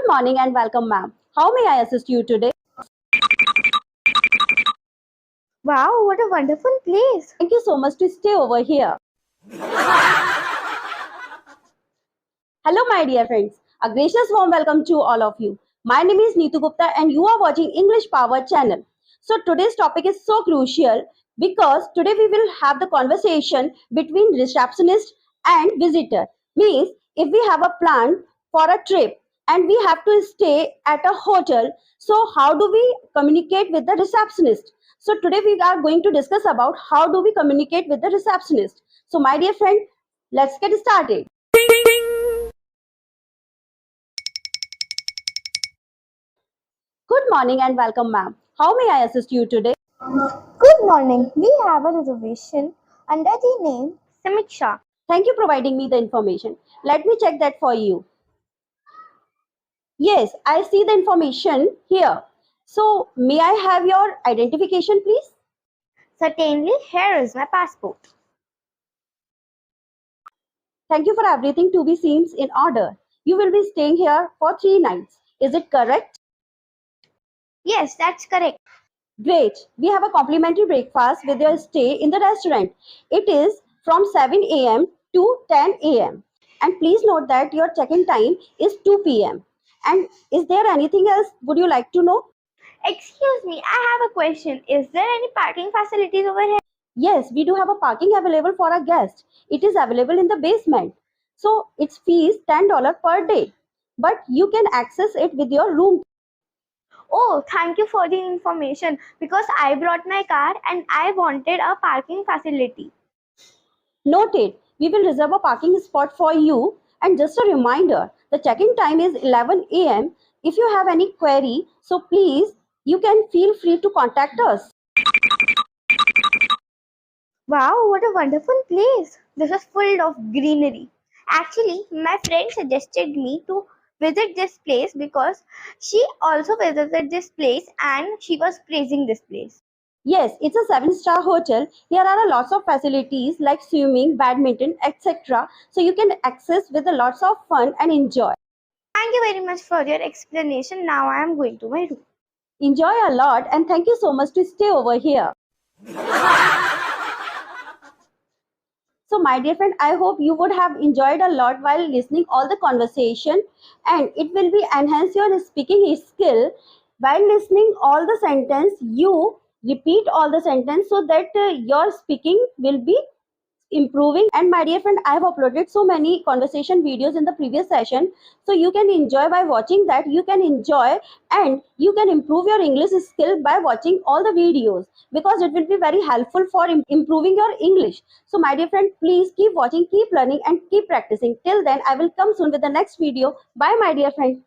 morning and welcome, ma'am. How may I assist you today? Wow, what a wonderful place. Thank you so much to stay over here. Hello, my dear friends. A gracious warm welcome to all of you. My name is Neetu Gupta and you are watching English Power channel. So today's topic is so crucial because today we will have the conversation between receptionist and visitor. Means if we have a plan for a trip and we have to stay at a hotel, so how do we communicate with the receptionist? So today we are going to discuss about how do we communicate with the receptionist. So my dear friend, let's get started. Good morning and welcome, ma'am. How may I assist you today? Good morning. We have a reservation under the name Samiksha. Thank you for providing me the information. Let me check that for you. Yes, I see the information here. So, may I have your identification, please? Certainly, here is my passport. Thank you for everything to be seems in order. You will be staying here for 3 nights. Is it correct? Yes, that's correct. Great. We have a complimentary breakfast with your stay in the restaurant. It is from 7 a.m. to 10 a.m. And please note that your check-in time is 2 p.m. And is there anything else would you like to know? Excuse me, I have a question. Is there any parking facilities over here? Yes, we do have a parking available for a guest. It is available in the basement. So its fee is $10 per day. But you can access it with your room. Oh, thank you for the information because I brought my car and I wanted a parking facility. Noted, we will reserve a parking spot for you. And just a reminder, the check-in time is 11 a.m. If you have any query, so please, you can feel free to contact us. Wow, what a wonderful place. This is full of greenery. Actually, my friend suggested me to visit this place because she also visited this place and she was praising this place. Yes, it's a 7-star hotel. Here are a lots of facilities like swimming, badminton, etc. So you can access with a lots of fun and enjoy. Thank you very much for your explanation. Now I am going to my room. Enjoy a lot and thank you so much to stay over here. So my dear friend, I hope you would have enjoyed a lot while listening all the conversation and it will be enhance your speaking skill. While listening all the sentence, you repeat all the sentence so that your speaking will be improving. And my dear friend, I have uploaded so many conversation videos in the previous session, so you can enjoy by watching that. You can enjoy and you can improve your English skill by watching all the videos because it will be very helpful for improving your English. So my dear friend, please keep watching, keep learning and keep practicing. Till then, I will come soon with the next video. Bye my dear friend.